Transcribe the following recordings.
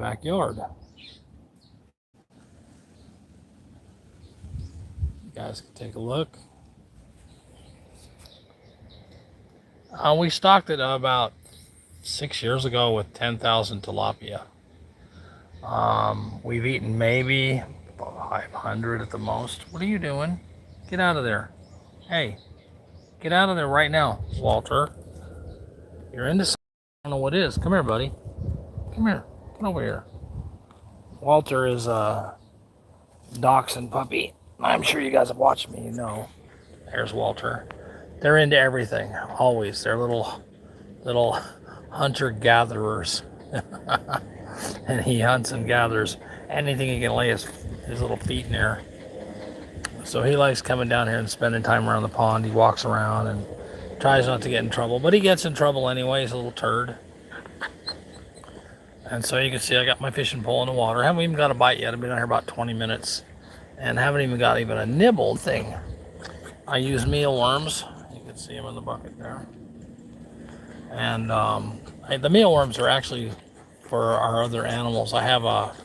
backyard. You guys can take a look. We stocked it about 6 years ago with 10,000 tilapia. We've eaten maybe 500 at the most. What are you doing? Get out of there. Hey, get out of there right now, Walter. You're into something. I don't know what it is. Come here, buddy. Come here. Come over here. Walter is a dachshund puppy. I'm sure you guys have watched me, you know. There's Walter. They're into everything, always. They're little hunter-gatherers. And he hunts and gathers anything he can lay his little feet near. So he likes coming down here and spending time around the pond. He walks around and tries not to get in trouble, but he gets in trouble anyway. He's a little turd. And so you can see I got my fishing pole in the water. I haven't even got a bite yet. I've been out here about 20 minutes and haven't even got a nibble thing. I use mealworms. You can see them in the bucket there. And the mealworms are actually for our other animals. I have a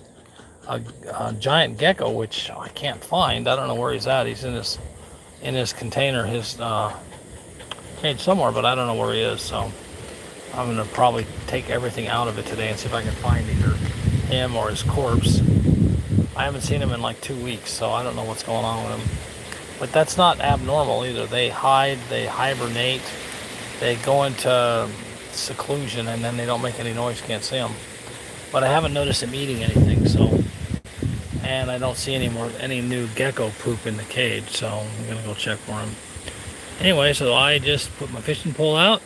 giant gecko, which I can't find. I don't know where he's at. He's in his container, his cage somewhere, but I don't know where he is. So I'm gonna probably take everything out of it today and see if I can find either him or his corpse. I haven't seen him in like 2 weeks, so I don't know what's going on with him. But that's not abnormal either. They hide, they hibernate, they go into seclusion, and then they don't make any noise. Can't see them. But I haven't noticed him eating anything, so, and I don't see any new gecko poop in the cage, so I'm gonna go check for him. Anyway, so I just put my fishing pole out.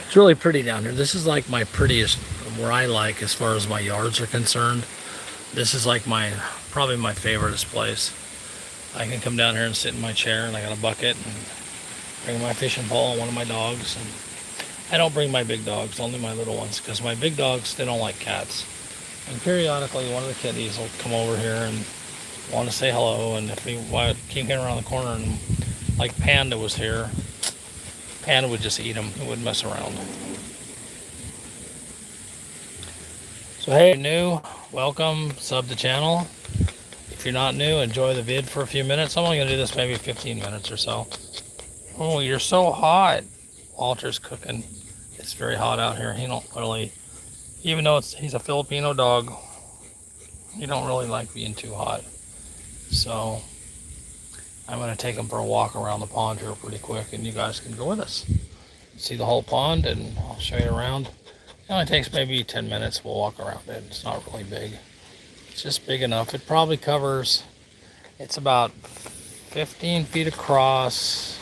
It's really pretty down here. This is like my prettiest, where I like as far as my yards are concerned. This is like probably my favoriteest place. I can come down here and sit in my chair, and I got a bucket and bring my fishing pole and one of my dogs. And I don't bring my big dogs, only my little ones, because my big dogs, they don't like cats. And periodically, one of the kitties will come over here and want to say hello. And if he came around the corner and like Panda was here, Panda would just eat him. He wouldn't mess around. So hey, new, welcome, sub the channel. If you're not new, enjoy the vid for a few minutes. I'm only going to do this maybe 15 minutes or so. Oh, you're so hot. Walter's cooking. It's very hot out here. He don't really, even though he's a Filipino dog, he don't really like being too hot. So I'm going to take him for a walk around the pond here pretty quick, and you guys can go with us. See the whole pond, and I'll show you around. It only takes maybe 10 minutes. We'll walk around it. It's not really big. It's just big enough. It probably covers, it's about 15 feet across,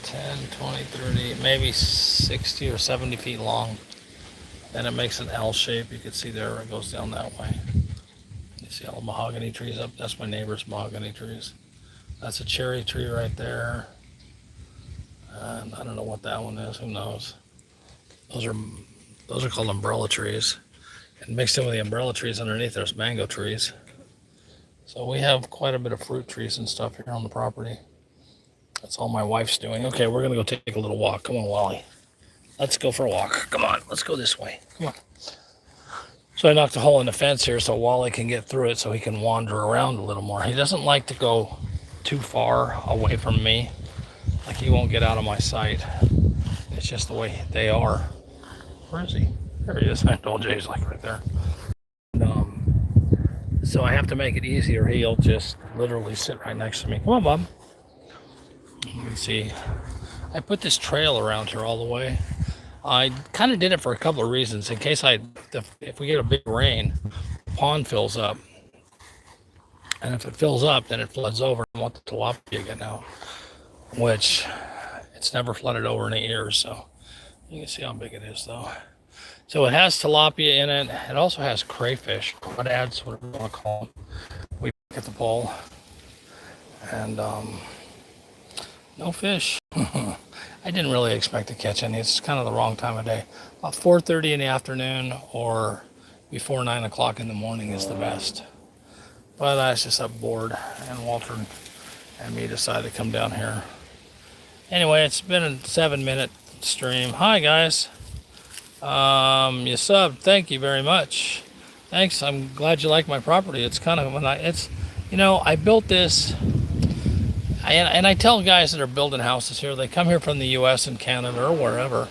10, 20, 30, maybe 60 or 70 feet long. Then it makes an L shape. You can see there it goes down that way. You see all the mahogany trees up? That's my neighbor's mahogany trees. That's a cherry tree right there. And I don't know what that one is. Who knows? Those are called umbrella trees. And mixed in with the umbrella trees underneath, there's mango trees. So we have quite a bit of fruit trees and stuff here on the property. That's all my wife's doing. Okay, we're gonna go take a little walk. Come on, Wally. Let's go for a walk. Come on, let's go this way. Come on. So I knocked a hole in the fence here so Wally can get through it so he can wander around a little more. He doesn't like to go too far away from me. Like he won't get out of my sight. It's just the way they are. Where is he? There he is. I told you he's like right there. And, so I have to make it easier. He'll just literally sit right next to me. Come on, Bob. You can see I put this trail around here all the way. I kind of did it for a couple of reasons. In case if we get a big rain, the pond fills up. And if it fills up, then it floods over. I want the tilapia to get out, which it's never flooded over in 8 years. So you can see how big it is though. So it has tilapia in it. It also has crayfish, adds, whatever you want to call them. We get the pole. And no fish. I didn't really expect to catch any. It's kind of the wrong time of day. About 4:30 in the afternoon or before 9 o'clock in the morning is the best. But I was just up bored, and Walter and me decided to come down here. Anyway, it's been a 7-minute stream. Hi guys. You subbed. Thank you very much. Thanks. I'm glad you like my property. It's kind of I built this, and I tell guys that are building houses here, they come here from the U.S. and Canada or wherever,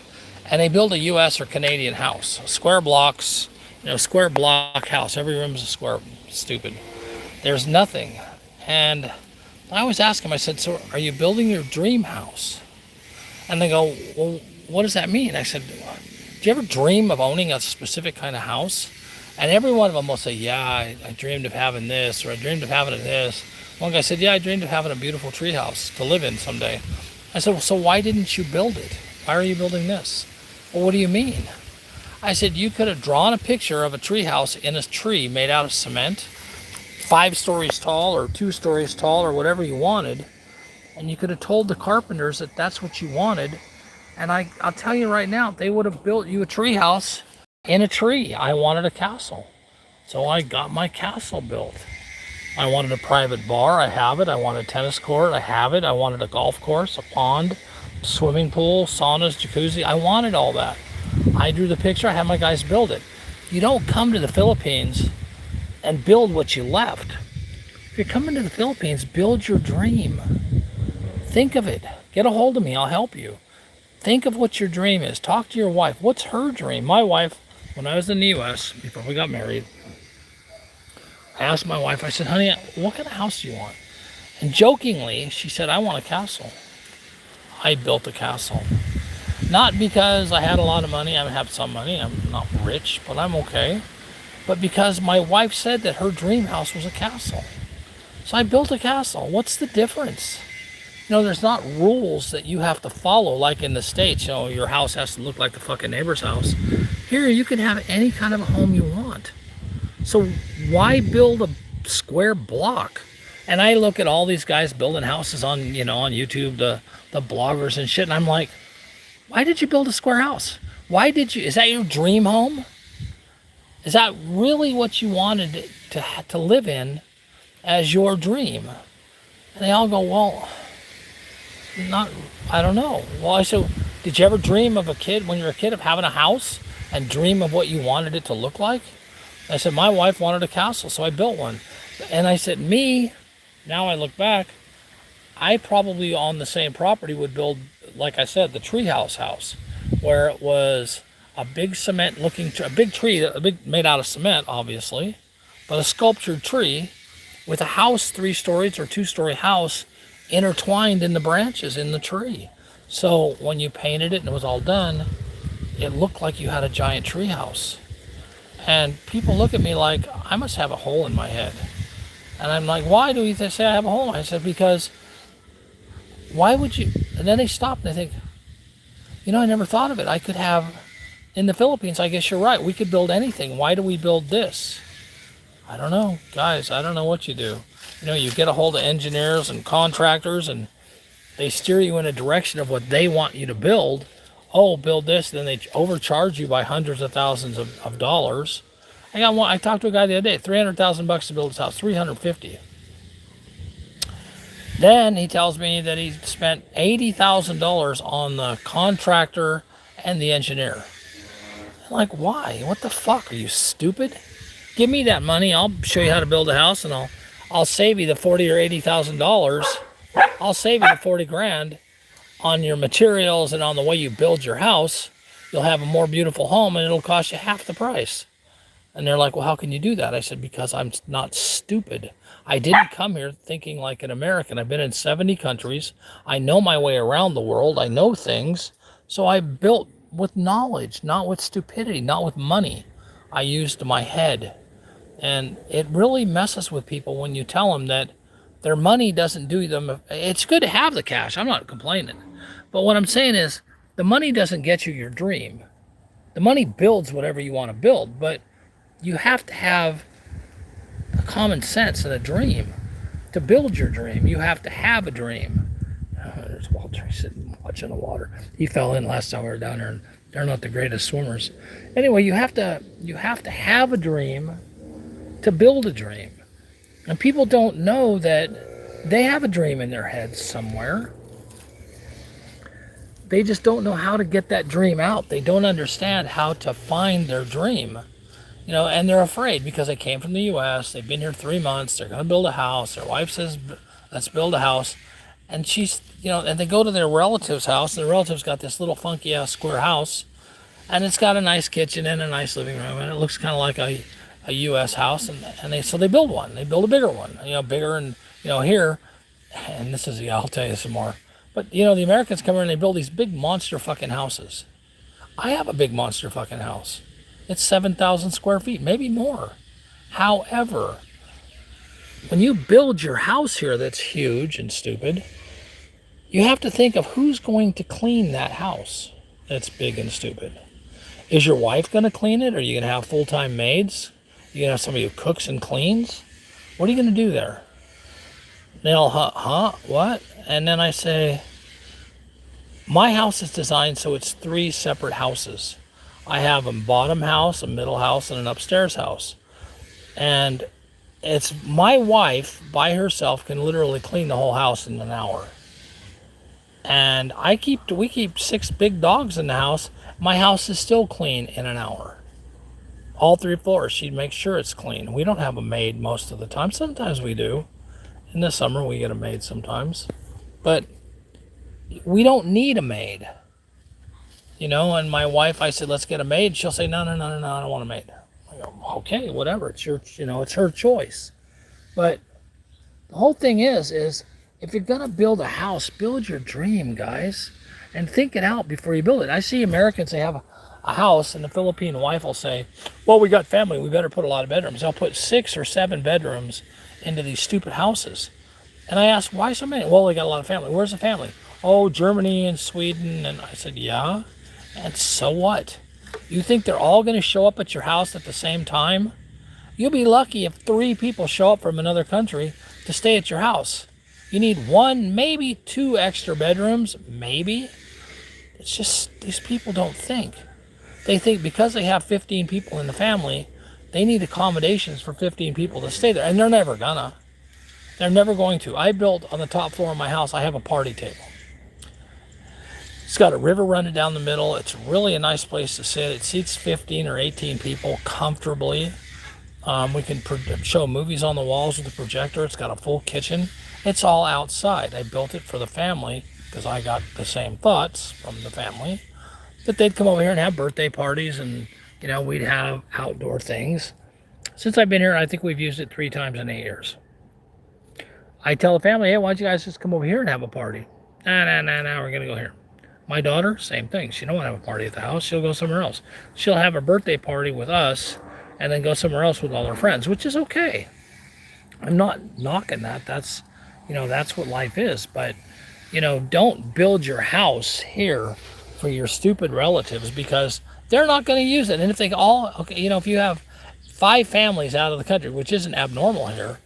and they build a U.S. or Canadian house, square blocks, square block house. Every room is a square. Stupid. There's nothing, and I always ask them. I said, "So, are you building your dream house?" And they go, "Well, what does that mean?" I said, "Do you ever dream of owning a specific kind of house?" And every one of them will say, "Yeah, I dreamed of having this, or I dreamed of having this." One guy said, "Yeah, I dreamed of having a beautiful tree house to live in someday." I said, "Well, so why didn't you build it? Why are you building this?" "Well, what do you mean?" I said, "You could have drawn a picture of a tree house in a tree made out of cement, 5 stories tall or 2 stories tall or whatever you wanted, and you could have told the carpenters that that's what you wanted. And I'll tell you right now, they would have built you a tree house in a tree." I wanted a castle, so I got my castle built. I wanted a private bar, I have it. I wanted a tennis court, I have it. I wanted a golf course, a pond, swimming pool, saunas, jacuzzi. I wanted all that. I drew the picture, I had my guys build it. You don't come to the Philippines and build what you left. If you're coming to the Philippines, build your dream. Think of it. Get a hold of me, I'll help you. Think of what your dream is. Talk to your wife. What's her dream? My wife, when I was in the U.S., before we got married, I asked my wife, I said, "Honey, what kind of house do you want?" And jokingly, she said, "I want a castle." I built a castle. Not because I had a lot of money. I have some money. I'm not rich, but I'm okay. But because my wife said that her dream house was a castle. So I built a castle. What's the difference? There's not rules that you have to follow like in the States. Your house has to look like the fucking neighbor's house. Here, you can have any kind of a home you want. So why build a square block? And I look at all these guys building houses on YouTube, the bloggers and shit, and I'm like, why did you build a square house? Is that your dream home? Is that really what you wanted to live in as your dream? And they all go, well, I don't know. Well, I said, did you ever dream of when you were a kid, of having a house and dream of what you wanted it to look like? I said, my wife wanted a castle, so I built one. And I said, now I look back, I probably on the same property would build, like I said, the treehouse house, where it was a big cement looking, a big tree, made out of cement, obviously, but a sculptured tree with a house, 3 stories or 2-story house, intertwined in the branches in the tree. So when you painted it and it was all done, it looked like you had a giant tree house. And people look at me like I must have a hole in my head. And I'm like, why do you say I have a hole? I said, because why would you? And then they stop and they think, I never thought of it. I could have, in the Philippines, I guess you're right. We could build anything. Why do we build this? I don't know, guys. I don't know what you do. You get a hold of engineers and contractors, and they steer you in a direction of what they want you to build. Oh, build this. Then they overcharge you by hundreds of thousands of dollars. I talked to a guy the other day, $300,000 to build his house, $350,000. Then he tells me that he spent $80,000 on the contractor and the engineer. I'm like, why? What the fuck? Are you stupid? Give me that money. I'll show you how to build a house, and I'll save you the $40,000 or $80,000. I'll save you the 40 grand on your materials and on the way you build your house. You'll have a more beautiful home, and it'll cost you half the price. And they're like, well, how can you do that? I said, because I'm not stupid. I didn't come here thinking like an American. I've been in 70 countries. I know my way around the world. I know things. So I built with knowledge, not with stupidity, not with money. I used my head. And it really messes with people when you tell them that their money doesn't do them. It's good to have the cash. I'm not complaining. But what I'm saying is the money doesn't get you your dream. The money builds whatever you want to build, but you have to have a common sense and a dream to build your dream. You have to have a dream. There's Walter. He's sitting watching the water. He fell in last time we were down there, and they're not the greatest swimmers. Anyway, you have to have a dream to build a dream. And people don't know that they have a dream in their heads somewhere. they just don't know how to get that dream out. They don't understand how to find their dream. And they're afraid because they came from the US, they've been here 3 months, they're going to build a house. Their wife says, let's build a house. And and they go to their relative's house, and the relative's got this little funky ass square house, and it's got a nice kitchen and a nice living room, and it looks kind of like a US house. So they build one, they build a bigger one, bigger. And, here, and I'll tell you some more. But, the Americans come in and they build these big monster fucking houses. I have a big monster fucking house. It's 7,000 square feet, maybe more. However, when you build your house here that's huge and stupid, you have to think of who's going to clean that house that's big and stupid. Is your wife going to clean it? Or are you going to have full-time maids? Are you going to have somebody who cooks and cleans? What are you going to do there? They'll, what? And then I say, my house is designed so it's 3 separate houses. I have a bottom house, a middle house, and an upstairs house. And it's my wife by herself can literally clean the whole house in an hour. And we keep 6 big dogs in the house. My house is still clean in an hour. All 3 floors, she makes sure it's clean. We don't have a maid most of the time. Sometimes we do. In the summer, we get a maid sometimes. But we don't need a maid. And my wife, I said, let's get a maid. She'll say, no, I don't want a maid. I go, okay, whatever. It's it's her choice. But the whole thing is if you're going to build a house, build your dream, guys, and think it out before you build it. I see Americans, they have a house, and the Philippine wife will say, well, we got family, we better put a lot of bedrooms. They'll put 6 or 7 bedrooms into these stupid houses. And I asked, why so many? Well, they got a lot of family. Where's the family? Oh, Germany and Sweden. And I said, yeah. And so what? You think they're all going to show up at your house at the same time? You'll be lucky if 3 people show up from another country to stay at your house. You need 1, maybe 2 extra bedrooms, maybe. It's just, these people don't think. They think because they have 15 people in the family, they need accommodations for 15 people to stay there. And they're never gonna. They're never going to. I built on the top floor of my house, I have a party table. It's got a river running down the middle. It's really a nice place to sit. It seats 15 or 18 people comfortably. We can show movies on the walls with the projector. It's got a full kitchen. It's all outside. I built it for the family because I got the same thoughts from the family that they'd come over here and have birthday parties, and we'd have outdoor things. Since I've been here, I think we've used it 3 times in 8 years. I tell the family, hey, why don't you guys just come over here and have a party? Nah, we're going to go here. My daughter, same thing. She don't want to have a party at the house. She'll go somewhere else. She'll have a birthday party with us and then go somewhere else with all her friends, which is okay. I'm not knocking that. That's what life is. But, don't build your house here for your stupid relatives because they're not going to use it. And if they if you have 5 families out of the country, which isn't abnormal here,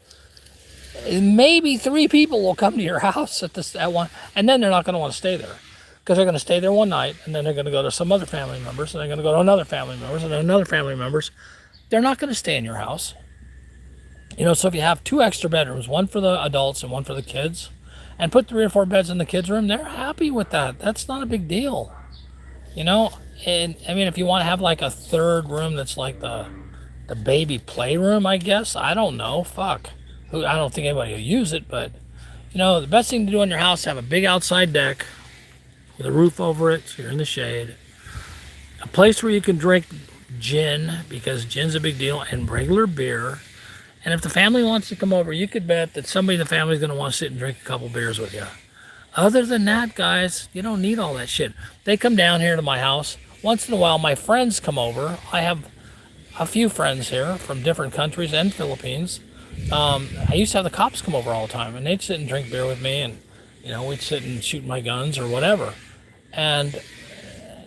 maybe 3 people will come to your house at one, and then they're not going to want to stay there. Because they're going to stay there one night, and then they're going to go to some other family members, and they're going to go to another family members, and another family members. They're not going to stay in your house. So if you have 2 extra bedrooms, 1 for the adults and 1 for the kids, and put 3 or 4 beds in the kids' room, they're happy with that. That's not a big deal. And I mean, if you want to have like a 3rd room that's like the baby playroom, I guess. I don't know. Fuck. I don't think anybody will use it, but, the best thing to do in your house is have a big outside deck with a roof over it, so you're in the shade. A place where you can drink gin, because gin's a big deal, and regular beer. And if the family wants to come over, you could bet that somebody in the family is going to want to sit and drink a couple beers with you. Other than that, guys, you don't need all that shit. They come down here to my house. Once in a while, my friends come over. I have a few friends here from different countries and Philippines. I used to have the cops come over all the time, and they'd sit and drink beer with me, and, we'd sit and shoot my guns or whatever. And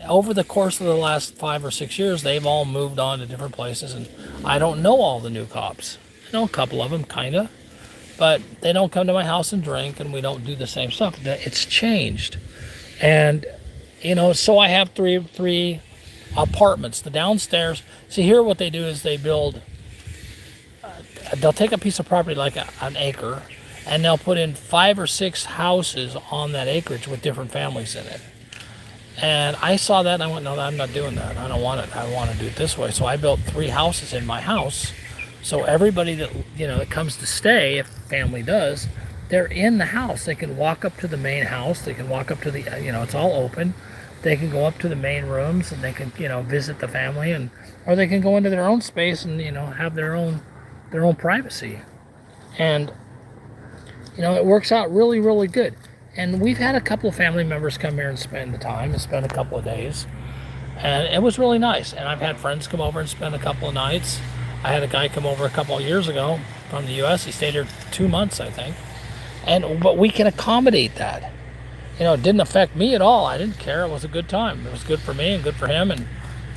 over the course of the last 5 or 6 years, they've all moved on to different places, and I don't know all the new cops. I know a couple of them, kind of, but they don't come to my house and drink, and we don't do the same stuff. It's changed. And, so I have three apartments. The downstairs, see here what they do is they build, they'll take a piece of property like an acre, and they'll put in 5 or 6 houses on that acreage with different families in it. And I saw that and I went, no, I'm not doing that. I don't want it. I want to do it this way. So I built 3 houses in my house. So everybody that, that comes to stay, if family does, they're in the house. They can walk up to the main house. They can walk up to the, it's all open. They can go up to the main rooms and they can, visit the family, and or they can go into their own space and, have their own privacy. And it works out really, really good. And we've had a couple of family members come here and spend the time and spend a couple of days. And it was really nice. And I've had friends come over and spend a couple of nights. I had a guy come over a couple of years ago from the U.S. He stayed here 2 months, I think. But we can accommodate that. It didn't affect me at all. I didn't care. It was a good time. It was good for me and good for him. And,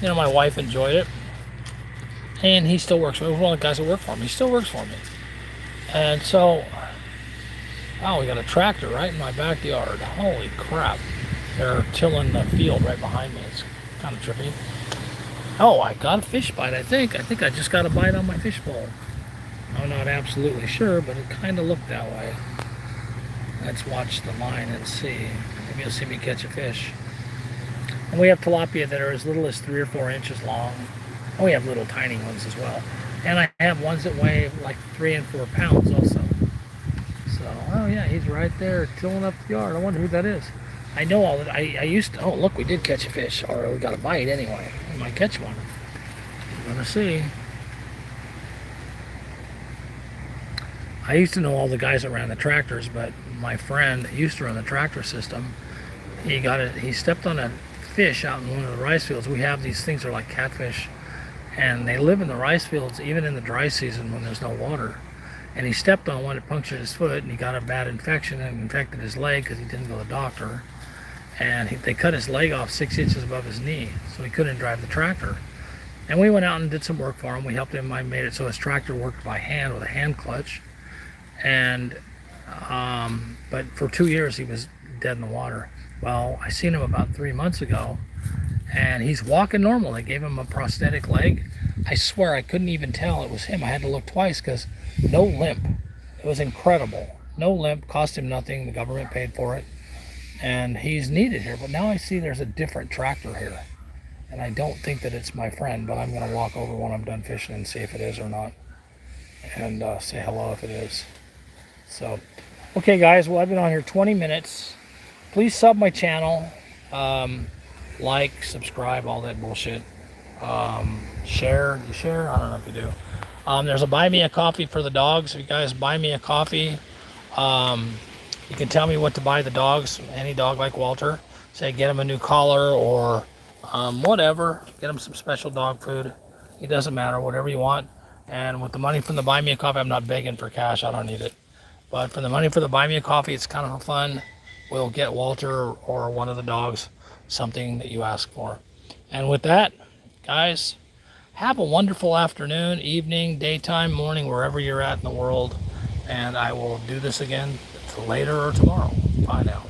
my wife enjoyed it. And he still works. He was one of the guys that worked for me. He still works for me. And so, oh, we got a tractor right in my backyard. Holy crap. They're tilling the field right behind me. It's kind of trippy. Oh, I got a fish bite, I think. I think I just got a bite on my fish pole. I'm not absolutely sure, but it kind of looked that way. Let's watch the line and see. Maybe you'll see me catch a fish. And we have tilapia that are as little as 3 or 4 inches long. And we have little tiny ones as well. And I have ones that weigh like 3 and 4 pounds also. So, oh yeah, he's right there tilling up the yard. I wonder who that is. I know all that. I used to, oh look, we did catch a fish. Or we got a bite anyway. We might catch one. We're gonna see. I used to know all the guys that ran the tractors, but my friend that used to run the tractor system, he stepped on a fish out in one of the rice fields. We have these things that are like catfish, and they live in the rice fields even in the dry season when there's no water. And he stepped on one, it punctured his foot, and he got a bad infection and infected his leg because he didn't go to the doctor. And they cut his leg off 6 inches above his knee, so he couldn't drive the tractor. And we went out and did some work for him. We helped him. I made it so his tractor worked by hand with a hand clutch. And but for 2 years he was dead in the water. Well, I seen him about 3 months ago, and he's walking normal. They gave him a prosthetic leg. I swear I couldn't even tell it was him. I had to look twice because no limp. It was incredible. No limp, cost him nothing. The government paid for it, and he's needed here. But now I see there's a different tractor here, and I don't think that it's my friend, but I'm going to walk over when I'm done fishing and see if it is or not, and say hello if it is. So, okay guys, well I've been on here 20 minutes. Please sub my channel, like, subscribe, all that bullshit. Share, you share? I don't know if you do. There's a buy me a coffee for the dogs. If you guys buy me a coffee, you can tell me what to buy the dogs, any dog like Walter. Say get him a new collar or whatever. Get him some special dog food. It doesn't matter, whatever you want. And with the money from the buy me a coffee, I'm not begging for cash, I don't need it. But for the money for the buy me a coffee, it's kind of fun. We'll get Walter or one of the dogs something that you ask for. And with that, guys, have a wonderful afternoon, evening, daytime, morning, wherever you're at in the world. And I will do this again later or tomorrow. Bye now.